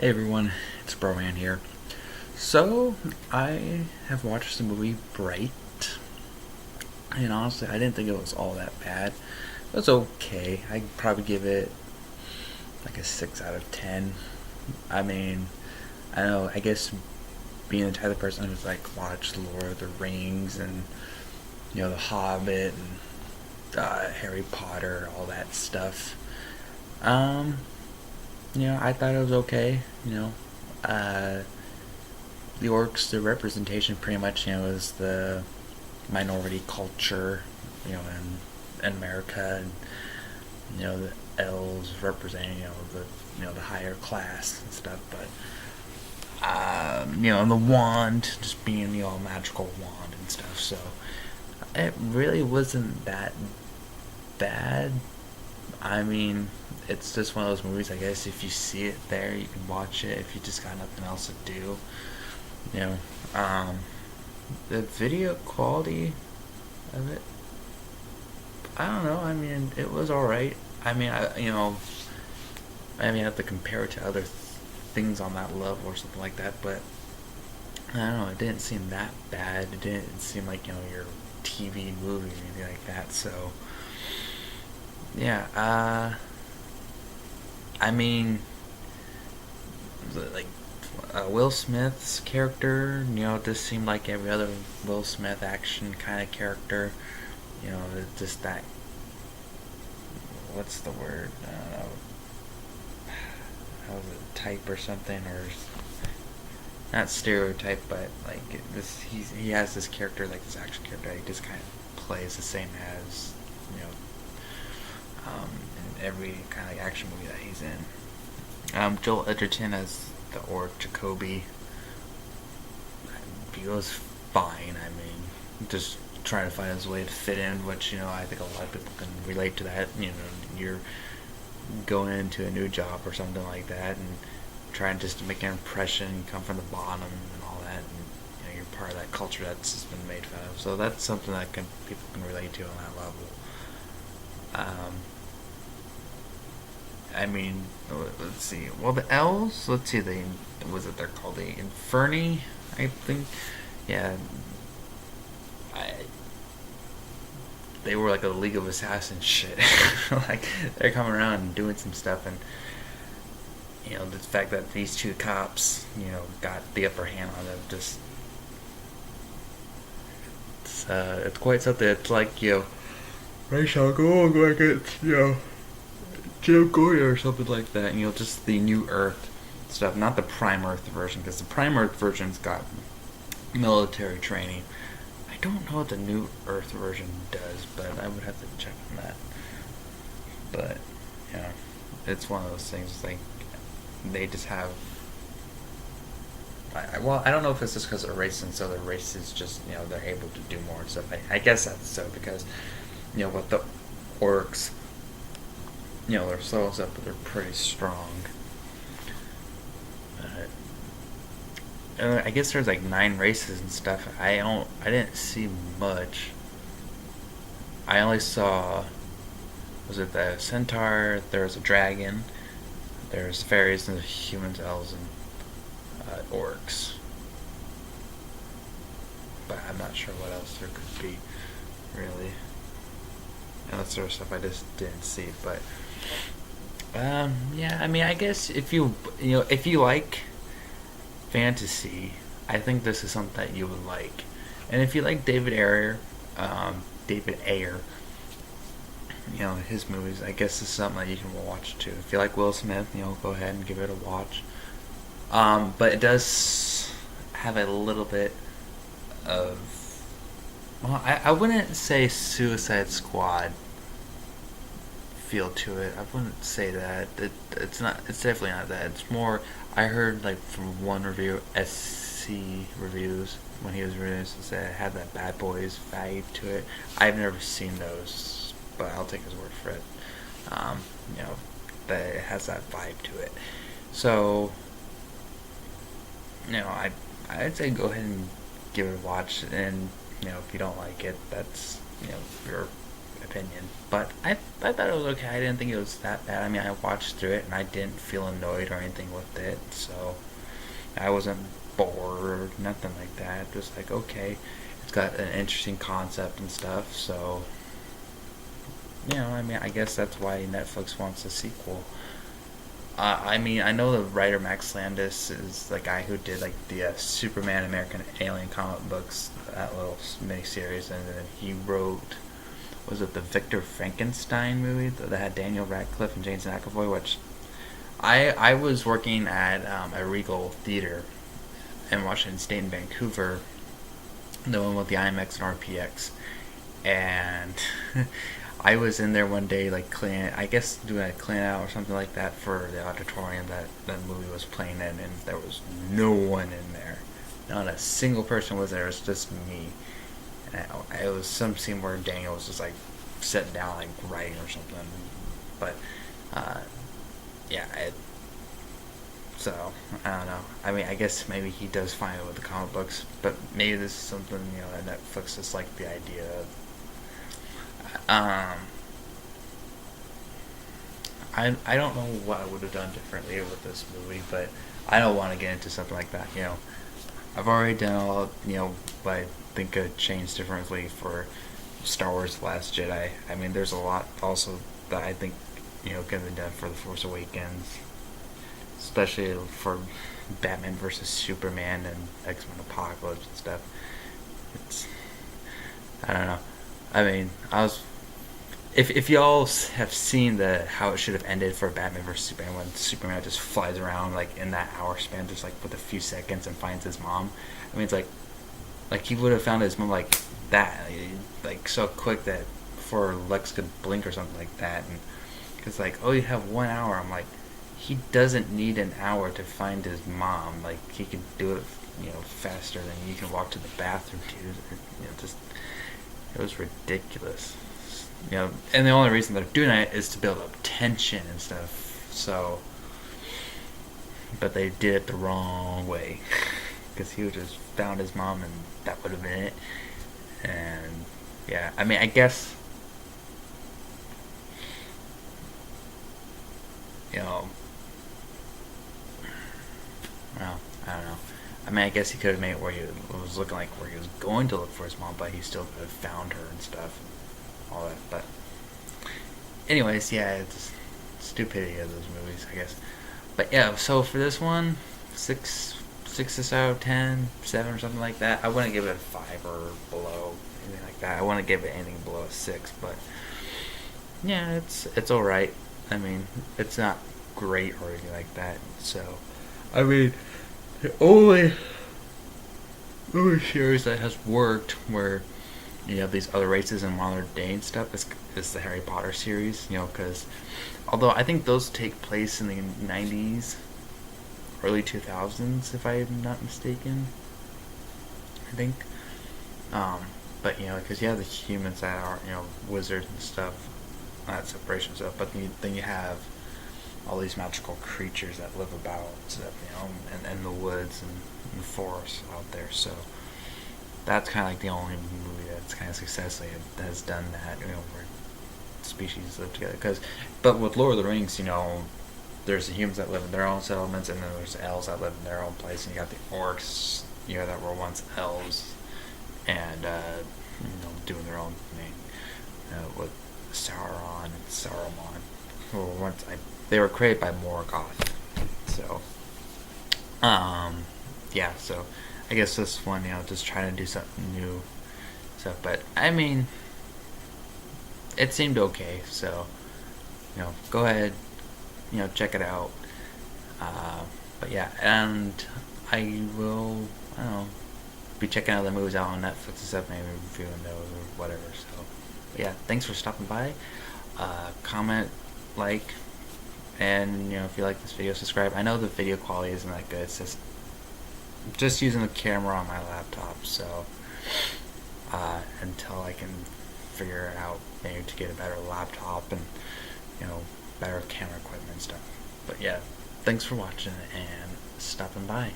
Hey everyone, it's Broman here. So, I have watched the movie Bright, and honestly, I didn't think it was all that bad. It was okay. I'd probably give it like a 6 out of 10. I mean, I don't know, I guess being the type of person who's like watched Lord of the Rings and, The Hobbit and Harry Potter, all that stuff. Um, I thought it was okay, Uh, the orcs, the representation pretty much, is the minority culture, in America, and the elves representing, the higher class and stuff. But and the wand just being magical wand and stuff. So it really wasn't that bad. I mean, it's just one of those movies. I guess if you see it there, you can watch it. If you just got nothing else to do, you know, um, the video quality of it, I don't know. I mean, it was all right. I mean, I have to compare it to other things on that level or something like that. But I don't know. It didn't seem that bad. It didn't seem like your TV movie or anything like that. So yeah. I mean, like Will Smith's character, just seemed like every other Will Smith action kind of character. Just that. What's the word? I don't know. How was it? Type or something, or not stereotype, but like this. He has this character, like this action character. He just kind of plays the same as in every kind of action movie that he's in. Joel Edgerton as the orc Jacoby. He was fine. I mean, just trying to find his way to fit in, which I think a lot of people can relate to that. You're going into a new job or something like that, and trying just to make an impression, come from the bottom and all that, and you're part of that culture that's just been made fun of. So that's something that people can relate to on that level. I mean, let's see. Well, the elves. Let's see. They're called the Inferni, I think. Yeah. I, they were like a League of Assassins shit. Like they're coming around and doing some stuff, and the fact that these two cops, got the upper hand on them, just it's quite something. It's like Ray shall go like it's Jim Goya or something like that. Just the New Earth stuff, not the Prime Earth version, because the Prime Earth version's got military training. I don't know what the New Earth version does, but I would have to check on that. But it's one of those things. It's like they just have. I don't know if it's just because they're racist, so their races just they're able to do more and stuff. I guess that's so because with the orcs, they're slow and stuff, but they're pretty strong. I guess there's like 9 races and stuff. I didn't see much. I only saw, was it the centaur? There was a dragon. There's fairies and humans, elves, and orcs. But I'm not sure what else there could be, really. And that sort of stuff I just didn't see. But yeah, I mean, I guess if you like fantasy, I think this is something that you would like. And if you like David Ayer, his movies, I guess this is something that you can watch too. If you like Will Smith, go ahead and give it a watch. But it does have a little bit of, well, I wouldn't say Suicide Squad feel to it. I wouldn't say that. It's not. It's definitely not that. It's more. I heard like from one review, SC reviews, when he was released, that it had that Bad Boys vibe to it. I've never seen those, but I'll take his word for it. That it has that vibe to it. So, I'd say go ahead and give it a watch. And if you don't like it, that's your opinion. But I thought it was okay. I didn't think it was that bad. I mean, I watched through it and I didn't feel annoyed or anything with it. So I wasn't bored or nothing like that. Just like, okay, it's got an interesting concept and stuff. So, I mean, I guess that's why Netflix wants a sequel. I mean, I know the writer Max Landis is the guy who did like the Superman American Alien comic books, that little mini series, and then he wrote, was it the Victor Frankenstein movie that had Daniel Radcliffe and James McAvoy? Which I was working at a Regal Theater in Washington State in Vancouver, the one with the IMAX and RPX, and I was in there one day, like cleaning, I guess doing a clean out or something like that for the auditorium that the movie was playing in, and there was no one in there. Not a single person was there. It was just me. And it was some scene where Daniel was just like sitting down, like writing or something. But uh, yeah, so I don't know. I mean, I guess maybe he does fine with the comic books, but maybe this is something that Netflix just like the idea of. Um, I don't know what I would have done differently with this movie, but I don't want to get into something like that. I've already done all what I think could change differently for Star Wars: The Last Jedi. I mean, there's a lot also that I think can be done for The Force Awakens, especially for Batman versus Superman and X-Men Apocalypse and stuff. It's I don't know. I mean, if y'all have seen how it should have ended for Batman vs Superman, when Superman just flies around like in that hour span, just like with a few seconds, and finds his mom. I mean, it's like he would have found his mom like that, like so quick that before Lex could blink or something like that. And it's like, oh, you have 1 hour. I'm like, he doesn't need an hour to find his mom. Like, he could do it faster than you can walk to the bathroom too. Just it was ridiculous. And the only reason they're doing it is to build up tension and stuff. So, but they did it the wrong way, because he would just found his mom and that would have been it. And yeah, I mean, I guess well, I don't know. I mean, I guess he could have made it where he was looking like where he was going to look for his mom, but he still could have found her and stuff, and all that. But, anyways, yeah, it's stupidity of those movies, I guess. But yeah, so for this one, six out of 10, 7 or something like that. I wouldn't give it a 5 or below, anything like that. I wouldn't give it anything below a 6, but yeah, it's all right. I mean, it's not great or anything like that. So, I mean, the only movie series that has worked where you have these other races in modern day and stuff is the Harry Potter series. Because although I think those take place in the 90s, early 2000s, if I'm not mistaken. I think. But because you have the humans that are wizards and stuff, that separation stuff. But then you have all these magical creatures that live about stuff, in the woods and in the forests out there. So that's kind of like the only movie that's kind of successfully has done that. Where species live together. But with Lord of the Rings, there's the humans that live in their own settlements, and then there's the elves that live in their own place, and you got the orcs, that were once elves, and doing their own thing with Sauron and Saruman. They were created by Morgoth. So, yeah. So, I guess this one, just trying to do something new, stuff. But I mean, it seemed okay. So, go ahead, check it out. But yeah, and I will, I don't know, be checking out the movies out on Netflix and stuff, maybe reviewing those or whatever. So, yeah, thanks for stopping by. Comment, like, and if you like this video, subscribe. I know the video quality isn't that good. It's just using the camera on my laptop. So, until I can figure out maybe to get a better laptop and better camera equipment and stuff. But yeah, thanks for watching and stopping by.